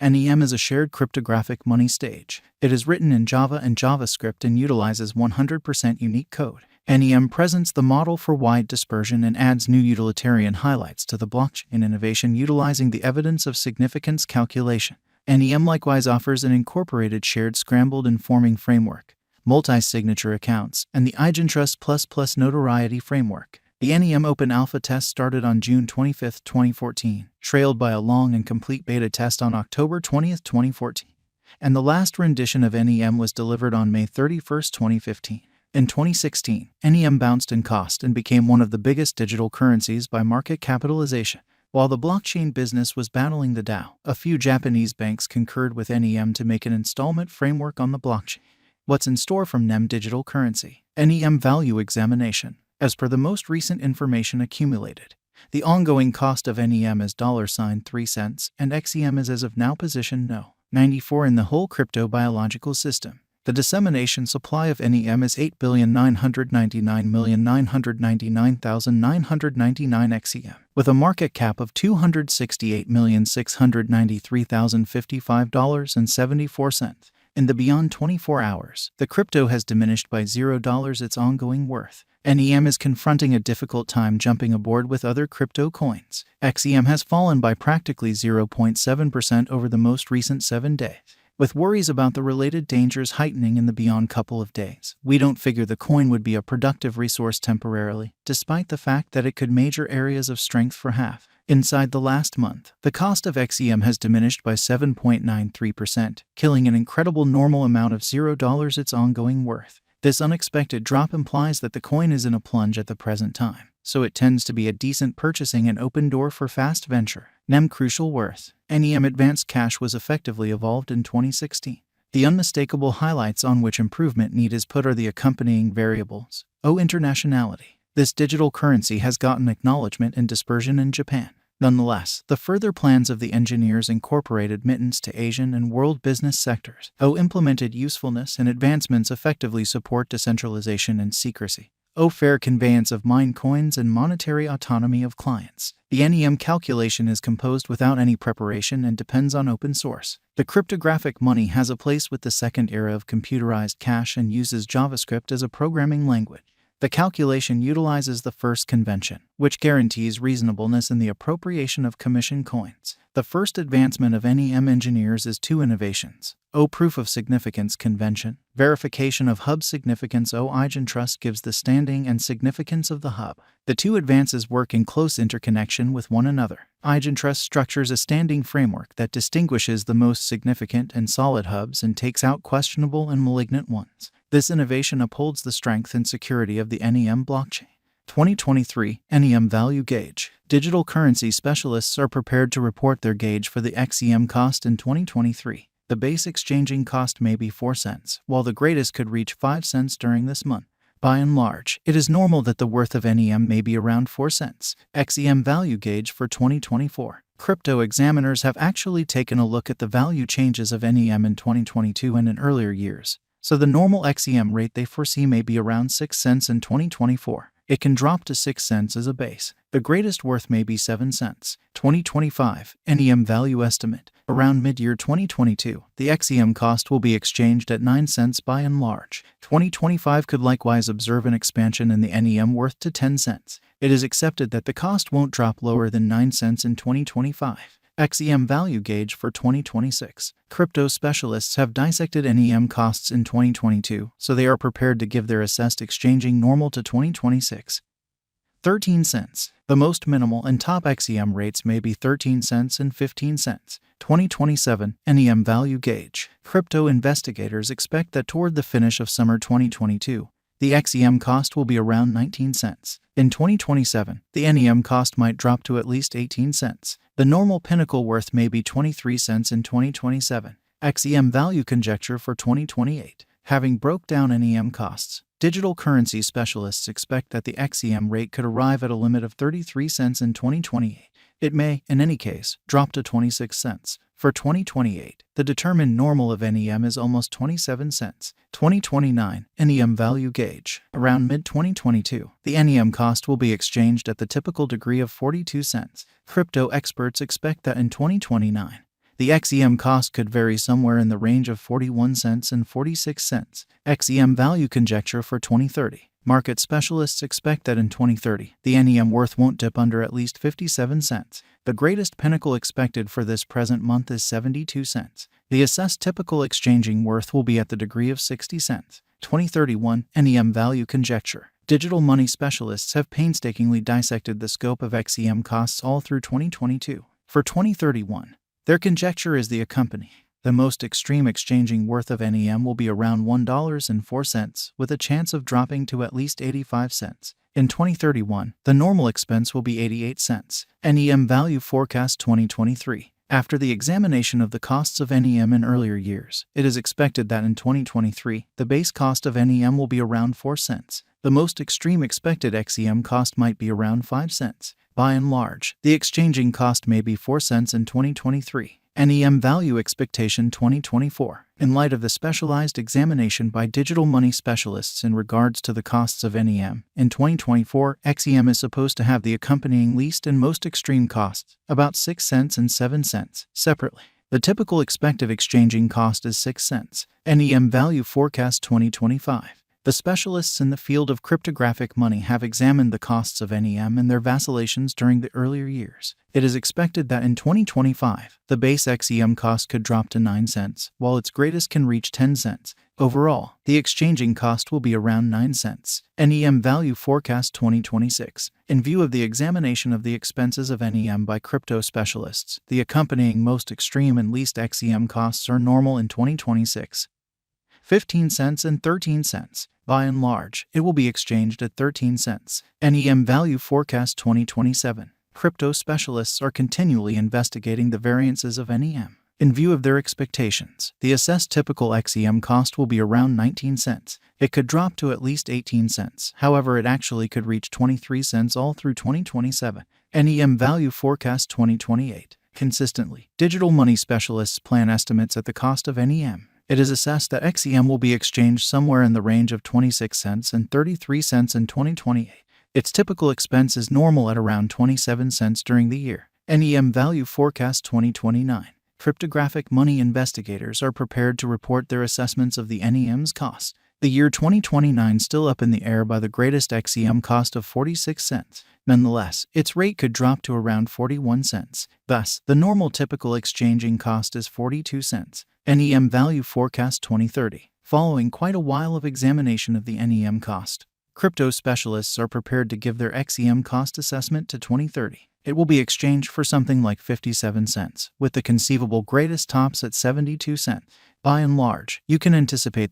NEM is a shared cryptographic money stage. It is written in Java and JavaScript and utilizes 100% unique code. NEM presents the model for wide dispersion and adds new utilitarian highlights to the blockchain innovation utilizing the evidence of significance calculation. NEM likewise offers an incorporated shared scrambled informing framework, multi-signature accounts, and the Eigentrust++ notoriety framework. The NEM Open Alpha test started on June 25, 2014, trailed by a long and complete beta test on October 20, 2014, and the last rendition of NEM was delivered on May 31, 2015. In 2016, NEM bounced in cost and became one of the biggest digital currencies by market capitalization. While the blockchain business was battling the DAO, a few Japanese banks concurred with NEM to make an installment framework on the blockchain. What's in store from NEM digital currency? NEM value examination. As per the most recent information accumulated, the ongoing cost of NEM is $3 cents, and XEM is as of now position No. 94 in the whole crypto biological system. The dissemination supply of NEM is 8,999,999,999 XEM, with a market cap of $268,693,055.74. In the beyond 24 hours, the crypto has diminished by $0 its ongoing worth. NEM is confronting a difficult time jumping aboard with other crypto coins. XEM has fallen by practically 0.7% over the most recent 7 days. With worries about the related dangers heightening in the beyond couple of days, we don't figure the coin would be a productive resource temporarily, despite the fact that it could major areas of strength for half. Inside the last month, the cost of XEM has diminished by 7.93%, killing an incredible normal amount of $0 its ongoing worth. This unexpected drop implies that the coin is in a plunge at the present time, so it tends to be a decent purchasing and open door for fast venture. NEM crucial worth. NEM Advanced Cash was effectively evolved in 2016. The unmistakable highlights on which improvement need is put are the accompanying variables. Internationality. This digital currency has gotten acknowledgement and dispersion in Japan. Nonetheless, the further plans of the engineers incorporated admittance to Asian and world business sectors. Implemented usefulness and advancements effectively support decentralization and secrecy. Fair conveyance of mine coins and monetary autonomy of clients. The NEM calculation is composed without any preparation and depends on open source. The cryptographic money has a place with the second era of computerized cash and uses JavaScript as a programming language. The calculation utilizes the first convention, which guarantees reasonableness in the appropriation of commission coins. The first advancement of NEM engineers is two innovations. Proof of significance convention. Verification of hub significance. Eigentrust gives the standing and significance of the hub. The two advances work in close interconnection with one another. Eigentrust structures a standing framework that distinguishes the most significant and solid hubs and takes out questionable and malignant ones. This innovation upholds the strength and security of the NEM blockchain. 2023 NEM Value Gauge. Digital currency specialists are prepared to report their gauge for the XEM cost in 2023. The base exchanging cost may be 4 cents, while the greatest could reach 5 cents during this month. By and large, it is normal that the worth of NEM may be around 4 cents. XEM Value Gauge for 2024. Crypto examiners have actually taken a look at the value changes of NEM in 2022 and in earlier years. So the normal XEM rate they foresee may be around 6 cents in 2024. It can drop to 6 cents as a base. The greatest worth may be 7 cents. 2025 NEM Value Estimate. Around mid-year 2022, the XEM cost will be exchanged at 9 cents by and large. 2025 could likewise observe an expansion in the NEM worth to 10 cents. It is accepted that the cost won't drop lower than 9 cents in 2025. XEM Value Gauge for 2026. Crypto specialists have dissected NEM costs in 2022, so they are prepared to give their assessed exchanging normal to 2026. 13 cents. The most minimal and top XEM rates may be 13 cents and 15 cents. 2027 NEM Value Gauge. Crypto investigators expect that toward the finish of summer 2022, the XEM cost will be around 19 cents. In 2027, the NEM cost might drop to at least 18 cents. The normal pinnacle worth may be 23 cents in 2027. XEM Value Conjecture for 2028. Having broke down NEM costs, digital currency specialists expect that the XEM rate could arrive at a limit of 33 cents in 2028. It may, in any case, drop to 26 cents. For 2028, the determined normal of NEM is almost 27 cents. 2029 NEM Value Gauge. Around mid-2022, the NEM cost will be exchanged at the typical degree of 42 cents. Crypto experts expect that in 2029, The XEM cost could vary somewhere in the range of 41 cents and 46 cents. XEM value conjecture for 2030. Market specialists expect that in 2030, the NEM worth won't dip under at least 57 cents. The greatest pinnacle expected for this present month is 72 cents. The assessed typical exchanging worth will be at the degree of 60 cents. 2031 NEM value conjecture. Digital money specialists have painstakingly dissected the scope of XEM costs all through 2022. For 2031, their conjecture is the accompanying. The most extreme exchanging worth of NEM will be around $1.04, with a chance of dropping to at least 85 cents. In 2031, the normal expense will be 88 cents. NEM value forecast 2023. After the examination of the costs of NEM in earlier years, it is expected that in 2023, the base cost of NEM will be around 4 cents. The most extreme expected XEM cost might be around 5 cents. By and large, the exchanging cost may be 4 cents in 2023. NEM value expectation 2024. In light of the specialized examination by digital money specialists in regards to the costs of NEM, in 2024, XEM is supposed to have the accompanying least and most extreme costs, about 6 cents and 7 cents, separately. The typical expected exchanging cost is 6 cents. NEM value forecast 2025. The specialists in the field of cryptographic money have examined the costs of NEM and their vacillations during the earlier years. It is expected that in 2025, the base XEM cost could drop to 9 cents, while its greatest can reach 10 cents. Overall, the exchanging cost will be around 9 cents. NEM value forecast 2026. In view of the examination of the expenses of NEM by crypto specialists, the accompanying most extreme and least XEM costs are normal in 2026. 15 cents and 13 cents. By and large, it will be exchanged at 13 cents. NEM value forecast 2027. Crypto specialists are continually investigating the variances of NEM. In view of their expectations, the assessed typical XEM cost will be around 19 cents. It could drop to at least 18 cents. However, it actually could reach 23 cents all through 2027. NEM value forecast 2028. Consistently, digital money specialists plan estimates at the cost of NEM. It is assessed that XEM will be exchanged somewhere in the range of 26 cents and 33 cents in 2028. Its typical expense is normal at around 27 cents during the year. NEM value forecast 2029. Cryptographic money investigators are prepared to report their assessments of the NEM's cost. The year 2029 still up in the air by the greatest XEM cost of 46 cents. Nonetheless, its rate could drop to around 41 cents. Thus, the normal typical exchanging cost is 42 cents. NEM value forecast 2030. Following quite a while of examination of the NEM cost, crypto specialists are prepared to give their XEM cost assessment to 2030. It will be exchanged for something like 57 cents, with the conceivable greatest tops at 72 cents. By and large, you can anticipate that